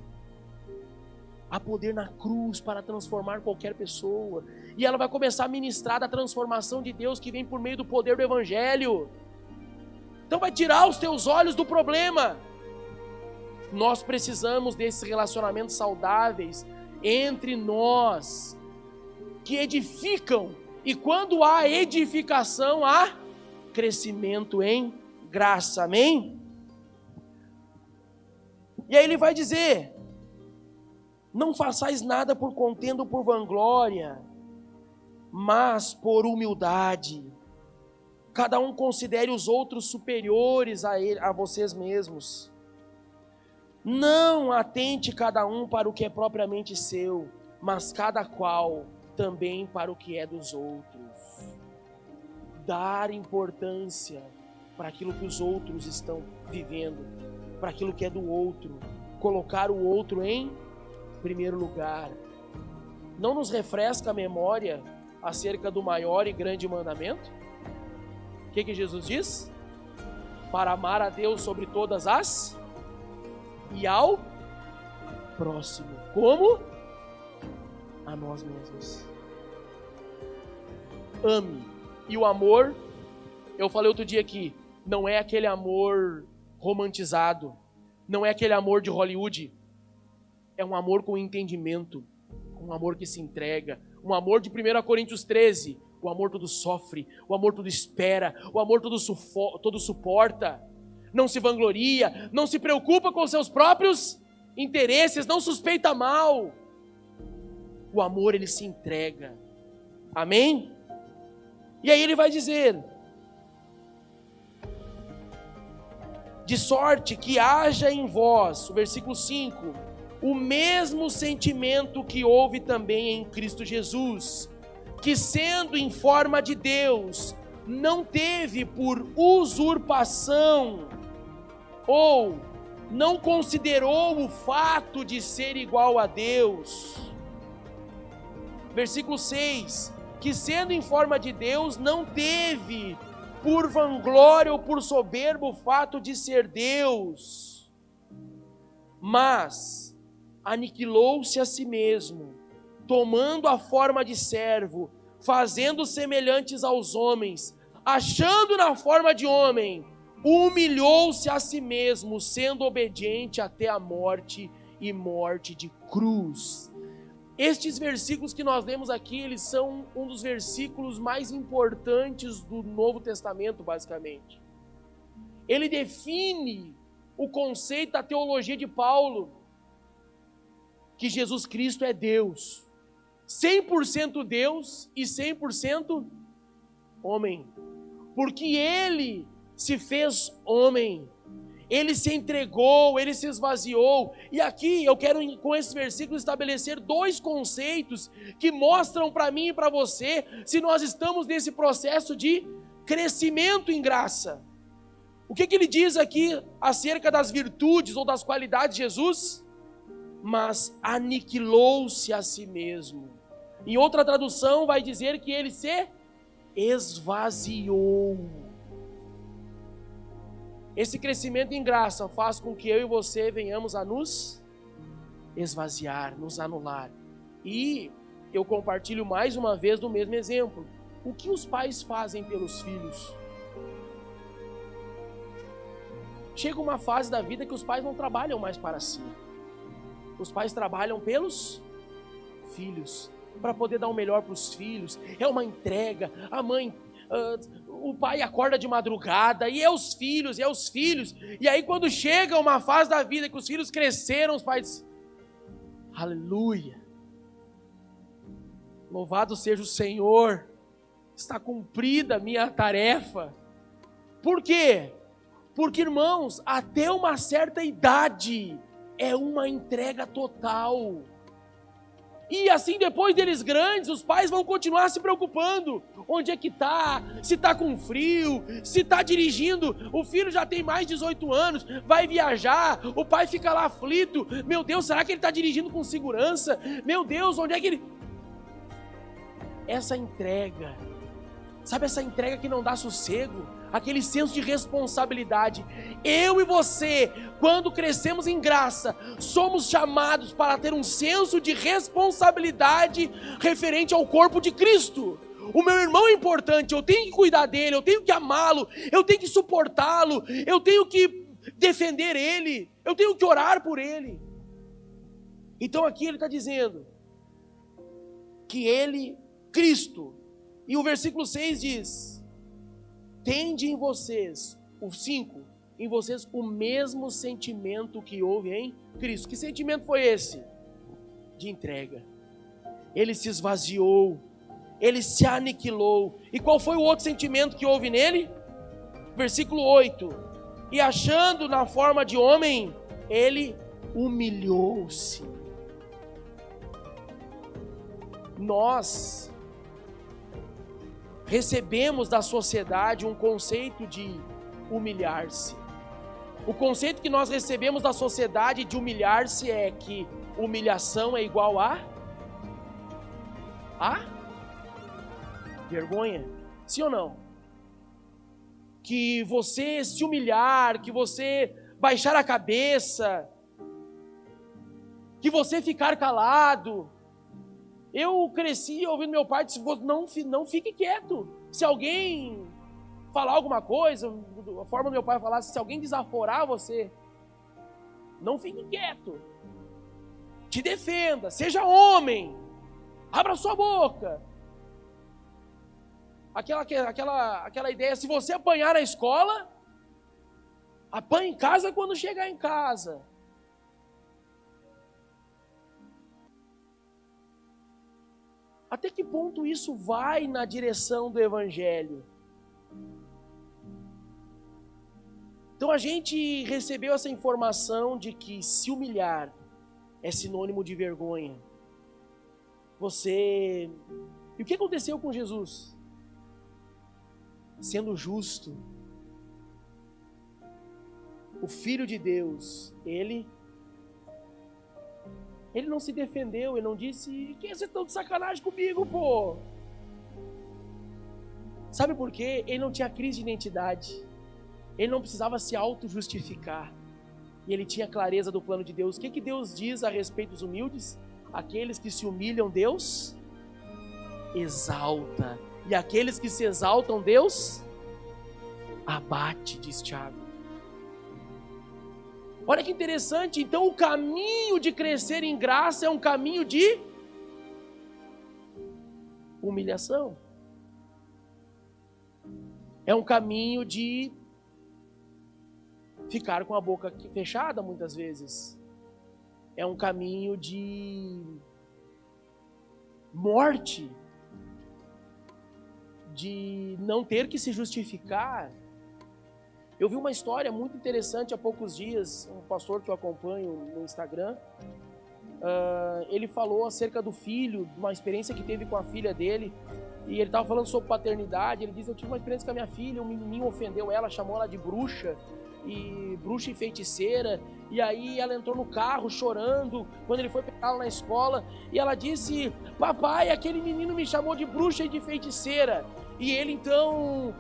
Há poder na cruz para transformar qualquer pessoa. E ela vai começar a ministrar da transformação de Deus que vem por meio do poder do Evangelho. Então vai tirar os teus olhos do problema. Nós precisamos desses relacionamentos saudáveis entre nós, que edificam. E quando há edificação, há crescimento em graça. Amém? E aí ele vai dizer: não façais nada por contenda ou por vanglória, mas por humildade. Cada um considere os outros superiores a vocês mesmos. Não atente cada um para o que é propriamente seu, mas cada qual também para o que é dos outros. Dar importância para aquilo que os outros estão vivendo, para aquilo que é do outro. Colocar o outro em primeiro lugar. Não nos refresca a memória acerca do maior e grande mandamento? O que Jesus diz? Para amar a Deus sobre todas as e ao próximo, como a nós mesmos. Ame. E o amor, eu falei outro dia aqui, não é aquele amor romantizado, não é aquele amor de Hollywood, é um amor com entendimento, um amor que se entrega, um amor de 1 Coríntios 13, o amor todo sofre, o amor todo espera, o amor todo suporta, não se vangloria, não se preocupa com seus próprios interesses, não suspeita mal. O amor, ele se entrega. Amém? E aí ele vai dizer: de sorte que haja em vós, o versículo 5, o mesmo sentimento que houve também em Cristo Jesus, que sendo em forma de Deus, não teve por usurpação, ou não considerou o fato de ser igual a Deus. Versículo 6, que sendo em forma de Deus, não teve por vanglória ou por soberba o fato de ser Deus, mas aniquilou-se a si mesmo, tomando a forma de servo, fazendo semelhantes aos homens, achando na forma de homem, humilhou-se a si mesmo, sendo obediente até a morte e morte de cruz. Estes versículos que nós lemos aqui, eles são um dos versículos mais importantes do Novo Testamento, basicamente. Ele define o conceito da teologia de Paulo, que Jesus Cristo é Deus, 100% Deus e 100% homem, porque Ele se fez homem, Ele se entregou, Ele se esvaziou. E aqui eu quero, com esses versículos, estabelecer dois conceitos que mostram para mim e para você se nós estamos nesse processo de crescimento em graça. O que ele diz aqui acerca das virtudes ou das qualidades de Jesus? Mas aniquilou-se a si mesmo. Em outra tradução vai dizer que Ele se esvaziou. Esse crescimento em graça faz com que eu e você venhamos a nos esvaziar, nos anular. E eu compartilho mais uma vez do mesmo exemplo. O que os pais fazem pelos filhos? Chega uma fase da vida que os pais não trabalham mais para si. Os pais trabalham pelos filhos, para poder dar o melhor para os filhos. É uma entrega. A mãe... o pai acorda de madrugada, e é os filhos, e aí quando chega uma fase da vida que os filhos cresceram, os pais, aleluia, louvado seja o Senhor, está cumprida a minha tarefa. Por quê? Porque, irmãos, até uma certa idade, é uma entrega total. E assim, depois deles grandes, os pais vão continuar se preocupando. Onde é que está? Se está com frio? Se está dirigindo? O filho já tem mais de 18 anos, vai viajar, o pai fica lá aflito. Meu Deus, será que ele está dirigindo com segurança? Meu Deus, onde é que ele... Essa entrega Sabe essa entrega que não dá sossego? Aquele senso de responsabilidade. Eu e você, quando crescemos em graça, somos chamados para ter um senso de responsabilidade referente ao corpo de Cristo. O meu irmão é importante, eu tenho que cuidar dele, eu tenho que amá-lo, eu tenho que suportá-lo, eu tenho que defender ele, eu tenho que orar por ele. Então aqui ele está dizendo que ele, Cristo, e o versículo 6 diz: tende em vocês, o 5, em vocês o mesmo sentimento que houve em Cristo. Que sentimento foi esse? De entrega. Ele se esvaziou, ele se aniquilou. E qual foi o outro sentimento que houve nele? Versículo 8: e achando na forma de homem, ele humilhou-se. Nós recebemos da sociedade um conceito de humilhar-se. O conceito que nós recebemos da sociedade de humilhar-se é que humilhação é igual a vergonha. Sim ou não? Que você se humilhar, que você baixar a cabeça, que você ficar calado. Eu cresci ouvindo meu pai dizer: não fique quieto. Se alguém falar alguma coisa, a forma do meu pai falar, se alguém desaforar você, não fique quieto. Te defenda, seja homem, abra sua boca. Aquela ideia, se você apanhar na escola, apanhe em casa quando chegar em casa. Até que ponto isso vai na direção do Evangelho? Então a gente recebeu essa informação de que se humilhar é sinônimo de vergonha. E o que aconteceu com Jesus? Sendo justo, o Filho de Deus, ele não se defendeu, ele não disse: que vocês estão de sacanagem comigo, pô? Sabe por quê? Ele não tinha crise de identidade, ele não precisava se auto-justificar, e ele tinha clareza do plano de Deus. O que Deus diz a respeito dos humildes? Aqueles que se humilham, Deus exalta, e aqueles que se exaltam, Deus abate, diz Tiago. Olha que interessante. Então o caminho de crescer em graça é um caminho de humilhação. É um caminho de ficar com a boca fechada muitas vezes. É um caminho de morte, de não ter que se justificar. Eu vi uma história muito interessante há poucos dias, um pastor que eu acompanho no Instagram, ele falou acerca do filho, de uma experiência que teve com a filha dele, e ele estava falando sobre paternidade. Ele disse: eu tive uma experiência com a minha filha, um menininho ofendeu ela, chamou ela de bruxa e feiticeira, e aí ela entrou no carro chorando, quando ele foi pegar ela na escola, e ela disse: papai, aquele menino me chamou de bruxa e de feiticeira. E ele então...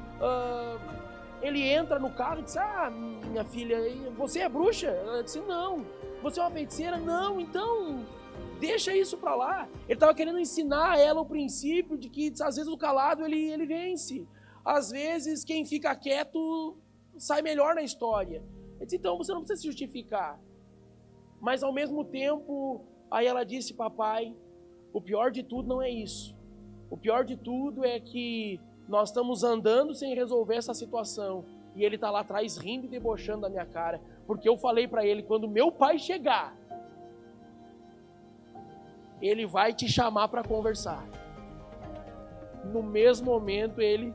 ele entra no carro e diz: minha filha, você é bruxa? Ela disse: não. Você é uma feiticeira? Não. Então, deixa isso pra lá. Ele estava querendo ensinar a ela o princípio de que, às vezes, o calado, ele vence. Às vezes, quem fica quieto sai melhor na história. Ele disse: então, você não precisa se justificar. Mas, ao mesmo tempo, aí ela disse: papai, o pior de tudo não é isso. O pior de tudo é que nós estamos andando sem resolver essa situação, e ele está lá atrás rindo e debochando da minha cara, porque eu falei para ele: quando meu pai chegar, ele vai te chamar para conversar. No mesmo momento ele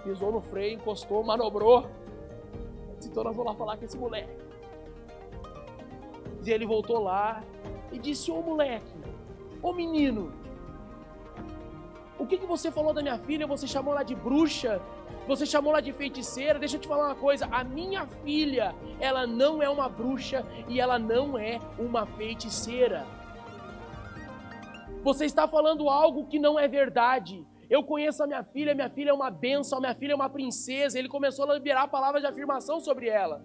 pisou no freio, encostou, manobrou, disse: então nós vamos lá falar com esse moleque. E ele voltou lá e disse: ô moleque, ô menino, o que você falou da minha filha? Você chamou ela de bruxa? Você chamou ela de feiticeira? Deixa eu te falar uma coisa: a minha filha, ela não é uma bruxa e ela não é uma feiticeira. Você está falando algo que não é verdade. eu conheço a minha filha é uma bênção, a minha filha é uma princesa. Ele começou a liberar palavras de afirmação sobre ela.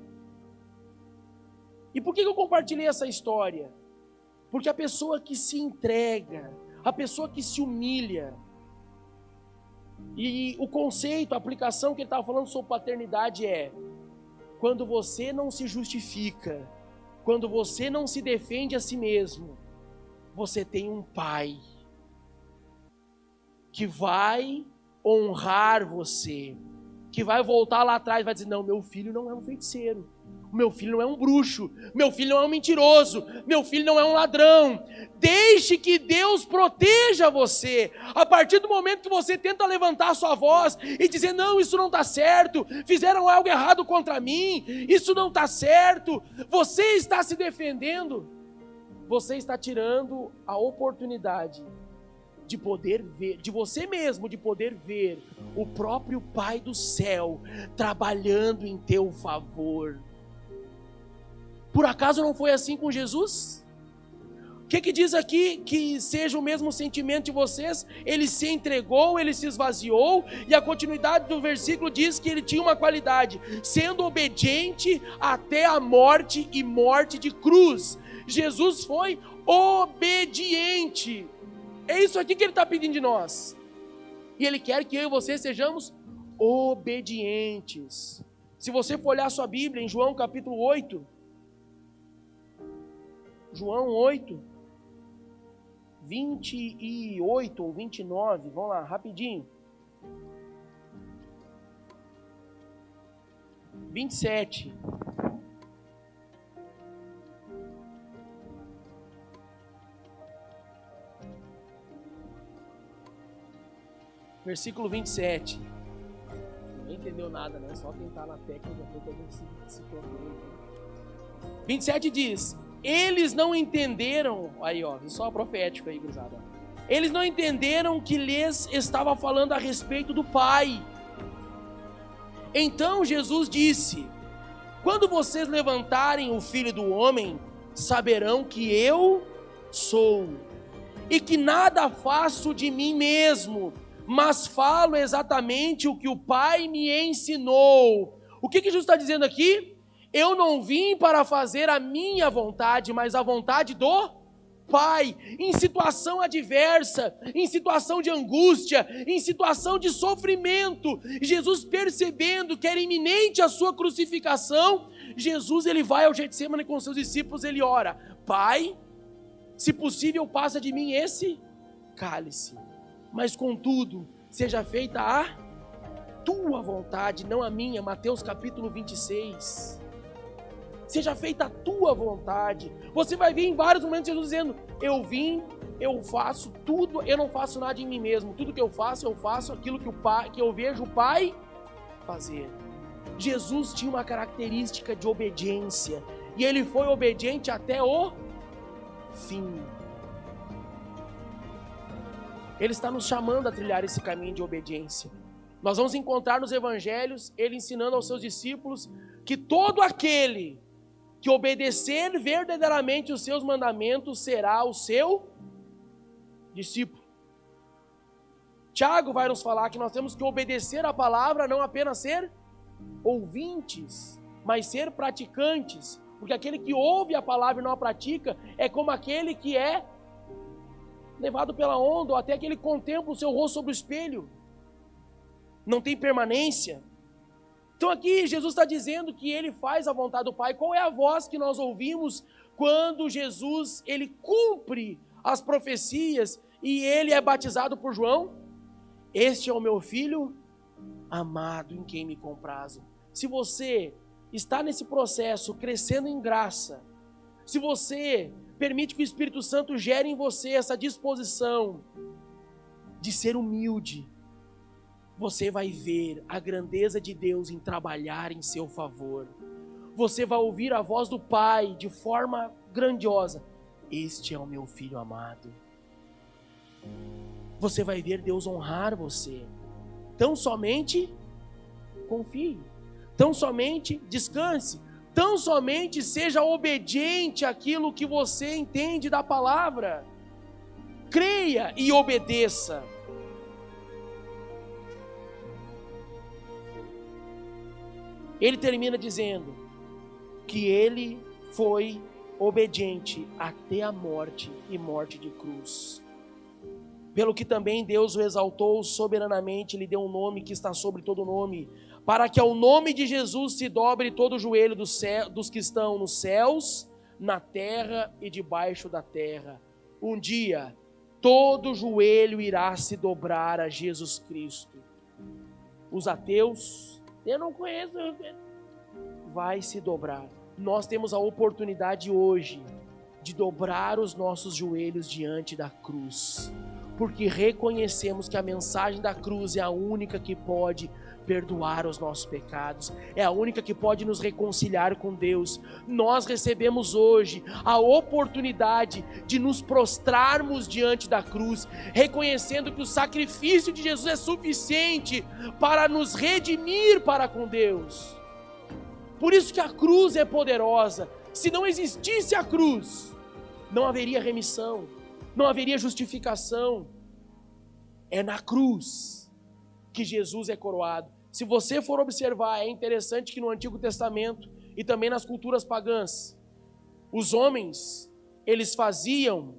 E por que eu compartilhei essa história? Porque a pessoa que se entrega, a pessoa que se humilha, e o conceito, a aplicação que ele estava falando sobre paternidade é: quando você não se justifica, quando você não se defende a si mesmo, você tem um pai que vai honrar você, que vai voltar lá atrás e vai dizer: não, meu filho não é um feiticeiro, meu filho não é um bruxo, meu filho não é um mentiroso, meu filho não é um ladrão. Deixe que Deus proteja você. A partir do momento que você tenta levantar a sua voz e dizer: não, isso não está certo, fizeram algo errado contra mim, isso não está certo, você está se defendendo, você está tirando a oportunidade de poder ver, de você mesmo, de poder ver o próprio Pai do céu trabalhando em teu favor. Por acaso não foi assim com Jesus? O que diz aqui? Que seja o mesmo sentimento de vocês. Ele se entregou, ele se esvaziou, e a continuidade do versículo diz que ele tinha uma qualidade: sendo obediente até a morte, e morte de cruz. Jesus foi obediente. É isso aqui que ele está pedindo de nós. E ele quer que eu e você sejamos obedientes. Se você for olhar a sua Bíblia em João capítulo 8, João 8, 28 ou 29, vamos lá, rapidinho. 27. Versículo 27. Ninguém entendeu nada, né? Só quem está na técnica que a gente se procura. 27 diz: eles não entenderam, aí ó, só profético aí, gurizada. Eles não entenderam que lhes estava falando a respeito do Pai. Então Jesus disse: quando vocês levantarem o Filho do Homem, saberão que eu sou, e que nada faço de mim mesmo, mas falo exatamente o que o Pai me ensinou. O que Jesus está dizendo aqui? Eu não vim para fazer a minha vontade, mas a vontade do Pai. Em situação adversa, em situação de angústia, em situação de sofrimento, Jesus, percebendo que era iminente a sua crucificação, Jesus ele vai ao Getsemane com seus discípulos, ele ora: Pai, se possível passa de mim esse cálice, mas contudo seja feita a tua vontade, não a minha. Mateus capítulo 26. Seja feita a tua vontade. Você vai ver em vários momentos Jesus dizendo: eu vim, eu faço tudo, eu não faço nada em mim mesmo. Tudo que eu faço aquilo que eu vejo o Pai fazer. Jesus tinha uma característica de obediência, e ele foi obediente até o fim. Ele está nos chamando a trilhar esse caminho de obediência. Nós vamos encontrar nos evangelhos ele ensinando aos seus discípulos que todo aquele que obedecer verdadeiramente os seus mandamentos será o seu discípulo. Tiago vai nos falar que nós temos que obedecer a palavra, não apenas ser ouvintes, mas ser praticantes, porque aquele que ouve a palavra e não a pratica é como aquele que é levado pela onda, ou até aquele que contempla o seu rosto sobre o espelho, não tem permanência. Então aqui Jesus está dizendo que ele faz a vontade do Pai. Qual é a voz que nós ouvimos quando Jesus ele cumpre as profecias e ele é batizado por João? Este é o meu filho amado, em quem me comprazo. Se você está nesse processo, crescendo em graça, se você permite que o Espírito Santo gere em você essa disposição de ser humilde, você vai ver a grandeza de Deus em trabalhar em seu favor. Você vai ouvir a voz do Pai de forma grandiosa: este é o meu filho amado. Você vai ver Deus honrar você. Tão somente confie, tão somente descanse, tão somente seja obediente àquilo que você entende da palavra. Creia e obedeça. Ele termina dizendo que ele foi obediente até a morte e morte de cruz. Pelo que também Deus o exaltou soberanamente, lhe deu um nome que está sobre todo nome, para que ao nome de Jesus se dobre todo o joelho dos que estão nos céus, na terra e debaixo da terra. Um dia, todo joelho irá se dobrar a Jesus Cristo. Os ateus, eu não conheço, vai se dobrar. Nós temos a oportunidade hoje de dobrar os nossos joelhos diante da cruz, porque reconhecemos que a mensagem da cruz é a única que pode perdoar os nossos pecados, é a única que pode nos reconciliar com Deus. Nós recebemos hoje a oportunidade de nos prostrarmos diante da cruz, reconhecendo que o sacrifício de Jesus é suficiente para nos redimir para com Deus. Por isso que a cruz é poderosa. Se não existisse a cruz, não haveria remissão, não haveria justificação. É na cruz que Jesus é coroado. Se você for observar, é interessante que no Antigo Testamento e também nas culturas pagãs, os homens, eles faziam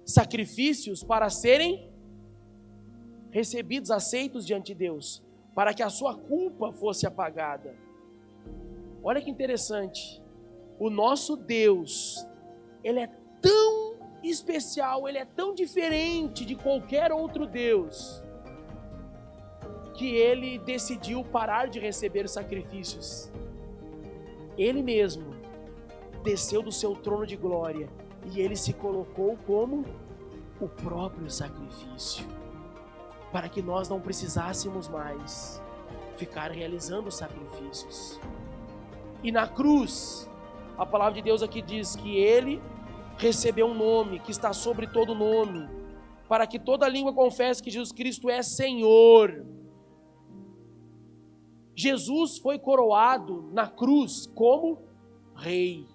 sacrifícios para serem recebidos, aceitos diante de Deus, para que a sua culpa fosse apagada. Olha que interessante, o nosso Deus, ele é tão especial, ele é tão diferente de qualquer outro Deus, que ele decidiu parar de receber sacrifícios. Ele mesmo desceu do seu trono de glória e ele se colocou como o próprio sacrifício, para que nós não precisássemos mais ficar realizando sacrifícios. E na cruz, a palavra de Deus aqui diz que ele recebeu um nome que está sobre todo nome, para que toda língua confesse que Jesus Cristo é Senhor. Jesus foi coroado na cruz como Rei.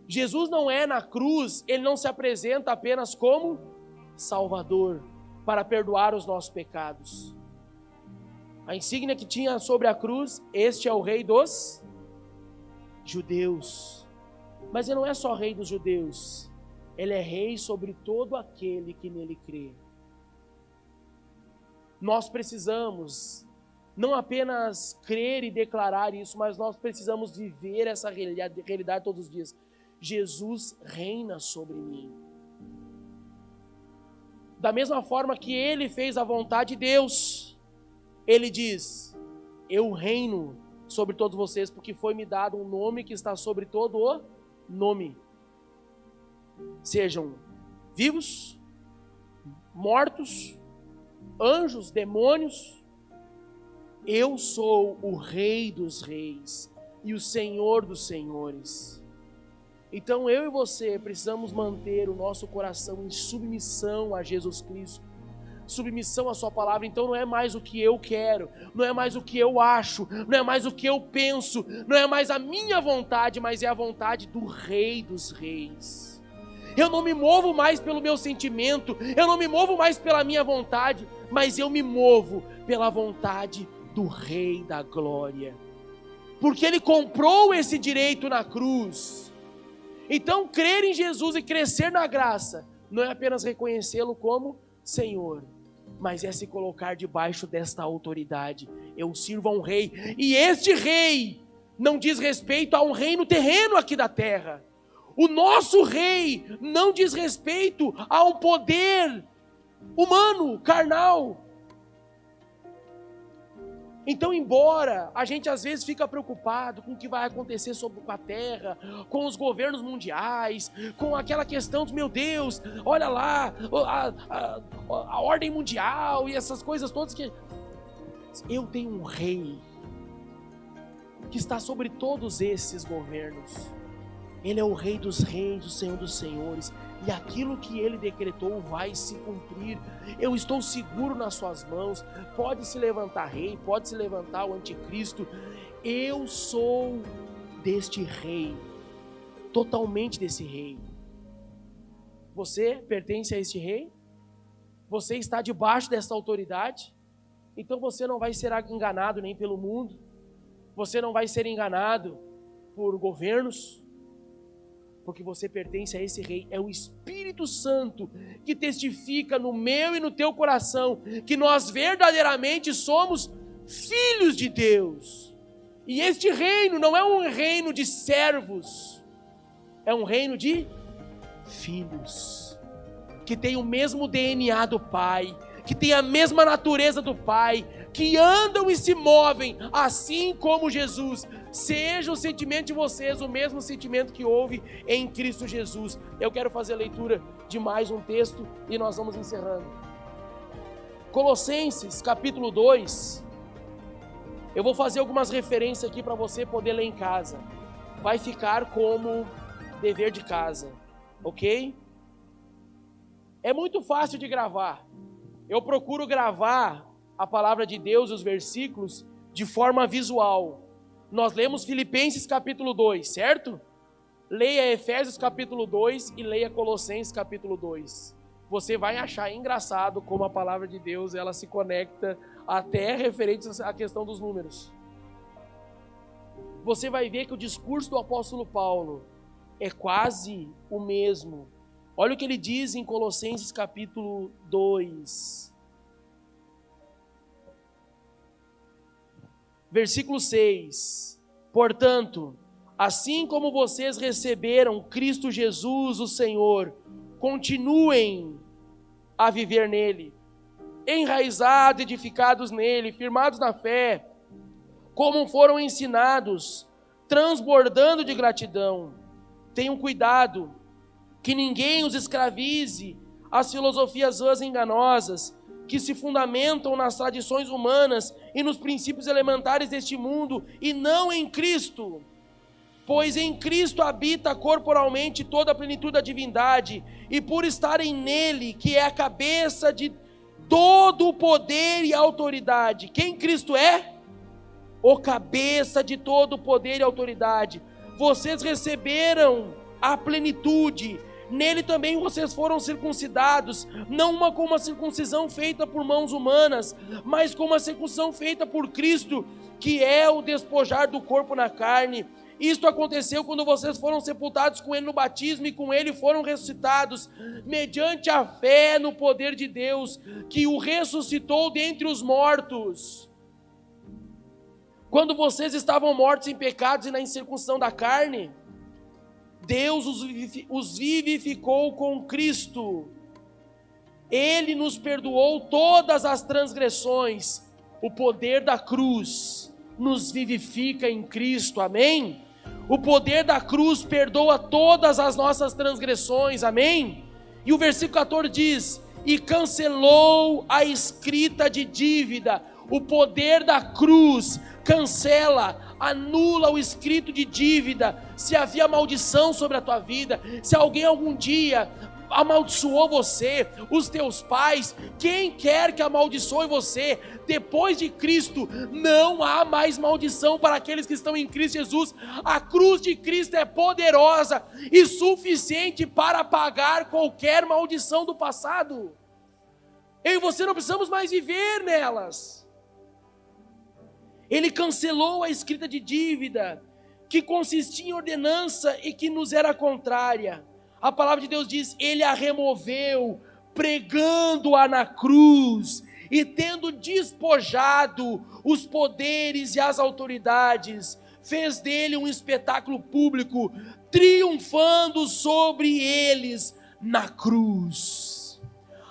Jesus não é na cruz, ele não se apresenta apenas como Salvador, para perdoar os nossos pecados. A insígnia que tinha sobre a cruz, este é o Rei dos judeus. Mas ele não é só Rei dos judeus, ele é Rei sobre todo aquele que nele crê. Nós precisamos não apenas crer e declarar isso, mas nós precisamos viver essa realidade todos os dias. Jesus reina sobre mim. Da mesma forma que ele fez a vontade de Deus, ele diz: eu reino sobre todos vocês, porque foi-me dado um nome que está sobre todo o nome. Sejam vivos, mortos, anjos, demônios, eu sou o Rei dos reis e o Senhor dos senhores. Então eu e você precisamos manter o nosso coração em submissão a Jesus Cristo, submissão à sua palavra. Então não é mais o que eu quero, não é mais o que eu acho, não é mais o que eu penso, não é mais a minha vontade, mas é a vontade do Rei dos reis. Eu não me movo mais pelo meu sentimento, eu não me movo mais pela minha vontade, mas eu me movo pela vontade do Rei da glória, porque ele comprou esse direito na cruz. Então crer em Jesus e crescer na graça não é apenas reconhecê-lo como Senhor, mas é se colocar debaixo desta autoridade. Eu sirvo a um rei, e este rei não diz respeito a um reino terreno aqui da terra. O nosso rei não diz respeito a um poder humano, carnal. Então, embora a gente às vezes fica preocupado com o que vai acontecer com a terra, com os governos mundiais, com aquela questão de, meu Deus, olha lá, a ordem mundial e essas coisas todas, que eu tenho um rei que está sobre todos esses governos. Ele é o Rei dos reis, o Senhor dos senhores, e aquilo que ele decretou vai se cumprir. Eu estou seguro nas suas mãos. Pode se levantar rei, pode se levantar o anticristo. Eu sou deste rei, totalmente desse rei. Você pertence a este rei? Você está debaixo dessa autoridade? Então você não vai ser enganado nem pelo mundo, Você não vai ser enganado por governos, porque você pertence a esse rei. É o Espírito Santo que testifica no meu e no teu coração que nós verdadeiramente somos filhos de Deus. E este reino não é um reino de servos, é um reino de filhos, que tem o mesmo DNA do Pai, que tem a mesma natureza do Pai, que andam e se movem assim como Jesus. Seja o sentimento de vocês o mesmo sentimento que houve em Cristo Jesus. Eu quero fazer a leitura de mais um texto e nós vamos encerrando. Colossenses capítulo 2. Eu vou fazer algumas referências aqui para você poder ler em casa. Vai ficar como dever de casa, ok? É muito fácil de gravar. Eu procuro gravar a palavra de Deus, os versículos, de forma visual. Nós lemos Filipenses capítulo 2, certo? Leia Efésios capítulo 2 e leia Colossenses capítulo 2. Você vai achar engraçado como a palavra de Deus ela se conecta até referente à questão dos números. Você vai ver que o discurso do apóstolo Paulo é quase o mesmo. Olha o que ele diz em Colossenses capítulo 2. Versículo 6. Portanto, assim como vocês receberam Cristo Jesus, o Senhor, continuem a viver nele, enraizados, edificados nele, firmados na fé, como foram ensinados, transbordando de gratidão. Tenham cuidado, que ninguém os escravize às filosofias vãs e enganosas, que se fundamentam nas tradições humanas e nos princípios elementares deste mundo, e não em Cristo. Pois em Cristo habita corporalmente toda a plenitude da divindade, e por estarem nele, que é a cabeça de todo o poder e autoridade. Quem Cristo é? O cabeça de todo o poder e autoridade. Vocês receberam a plenitude. Nele também vocês foram circuncidados, não com uma circuncisão feita por mãos humanas, mas com uma circuncisão feita por Cristo, que é o despojar do corpo na carne. Isto aconteceu quando vocês foram sepultados com ele no batismo e com ele foram ressuscitados, mediante a fé no poder de Deus, que o ressuscitou dentre os mortos. Quando vocês estavam mortos em pecados e na incircuncisão da carne, Deus os vivificou com Cristo. Ele nos perdoou todas as transgressões. O poder da cruz nos vivifica em Cristo, amém? O poder da cruz perdoa todas as nossas transgressões, amém? E o versículo 14 diz: e cancelou a escrita de dívida. O poder da cruz cancela, anula o escrito de dívida. Se havia maldição sobre a tua vida, se alguém algum dia amaldiçoou você, os teus pais, quem quer que amaldiçoe você, depois de Cristo, não há mais maldição para aqueles que estão em Cristo Jesus. A cruz de Cristo é poderosa e suficiente para apagar qualquer maldição do passado. Eu e você não precisamos mais viver nelas. Ele cancelou a escrita de dívida, que consistia em ordenança e que nos era contrária. A palavra de Deus diz: ele a removeu, pregando-a na cruz, e tendo despojado os poderes e as autoridades, fez dele um espetáculo público, triunfando sobre eles na cruz.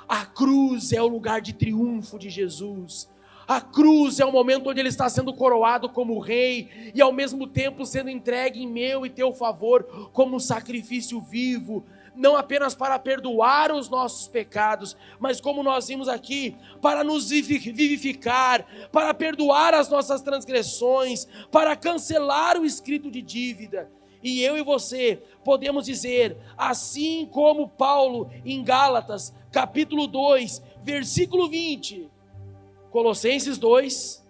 A cruz é o lugar de triunfo de Jesus. A cruz é o momento onde ele está sendo coroado como rei e ao mesmo tempo sendo entregue em meu e teu favor como sacrifício vivo, não apenas para perdoar os nossos pecados, mas como nós vimos aqui, para nos vivificar, para perdoar as nossas transgressões, para cancelar o escrito de dívida. E eu e você podemos dizer, assim como Paulo em Gálatas, capítulo 2, versículo 20, Colossenses 2,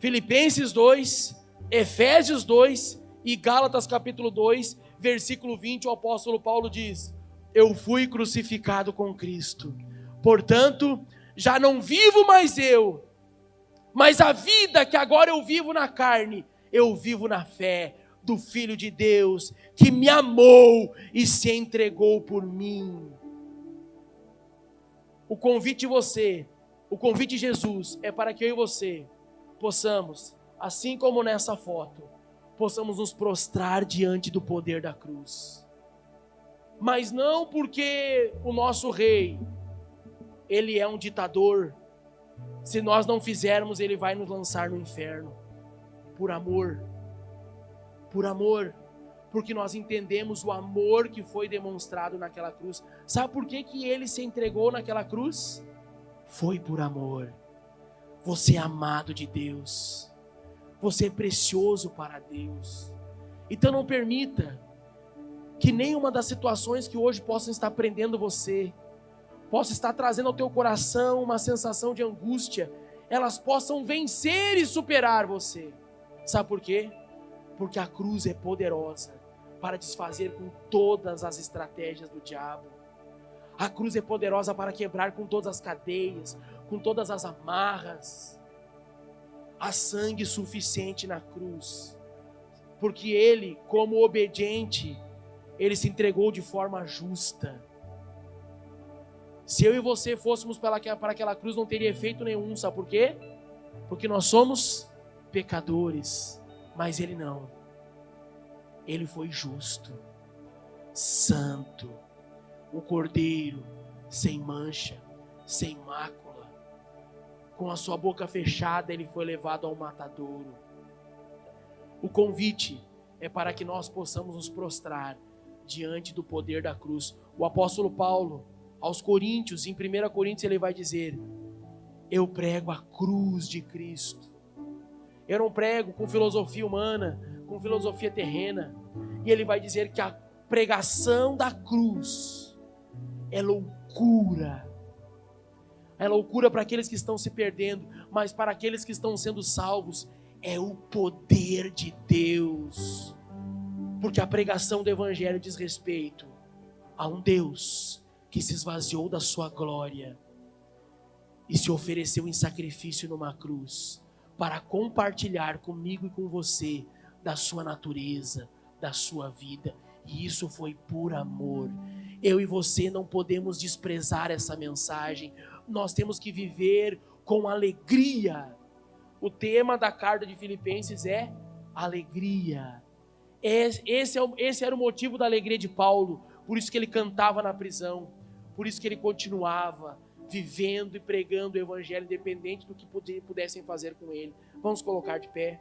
Filipenses 2, Efésios 2 e Gálatas capítulo 2, versículo 20, o apóstolo Paulo diz: eu fui crucificado com Cristo, portanto, já não vivo mais eu, mas a vida que agora eu vivo na carne, eu vivo na fé do Filho de Deus, que me amou e se entregou por mim. O convite de Jesus é para que eu e você possamos, assim como nessa foto, possamos nos prostrar diante do poder da cruz. Mas não porque o nosso rei, ele é um ditador. Se nós não fizermos, ele vai nos lançar no inferno. Por amor, porque nós entendemos o amor que foi demonstrado naquela cruz. Sabe por que ele se entregou naquela cruz? Foi por amor. Você é amado de Deus, você é precioso para Deus. Então não permita que nenhuma das situações que hoje possam estar prendendo você, possa estar trazendo ao teu coração uma sensação de angústia, elas possam vencer e superar você. Sabe por quê? Porque a cruz é poderosa para desfazer com todas as estratégias do diabo. A cruz é poderosa para quebrar com todas as cadeias, com todas as amarras. Há sangue suficiente na cruz, porque ele, como obediente, ele se entregou de forma justa. Se eu e você fôssemos para aquela cruz, não teria efeito nenhum. Sabe por quê? Porque nós somos pecadores, mas ele não. Ele foi justo, santo, o Cordeiro, sem mancha, sem mácula. Com a sua boca fechada, ele foi levado ao matadouro. O convite é para que nós possamos nos prostrar diante do poder da cruz. O apóstolo Paulo, aos Coríntios, em 1 Coríntios, ele vai dizer: eu prego a cruz de Cristo. Eu não prego com filosofia humana, com filosofia terrena. E ele vai dizer que a pregação da cruz é loucura. É loucura para aqueles que estão se perdendo, mas para aqueles que estão sendo salvos, é o poder de Deus. Porque a pregação do Evangelho diz respeito a um Deus que se esvaziou da sua glória e se ofereceu em sacrifício numa cruz, para compartilhar comigo e com você da sua natureza, da sua vida. E isso foi por amor. Eu e você não podemos desprezar essa mensagem. Nós temos que viver com alegria. O tema da carta de Filipenses é alegria. Esse era o motivo da alegria de Paulo. Por isso que ele cantava na prisão. Por isso que ele continuava vivendo e pregando o Evangelho, independente do que pudessem fazer com ele. Vamos colocar de pé.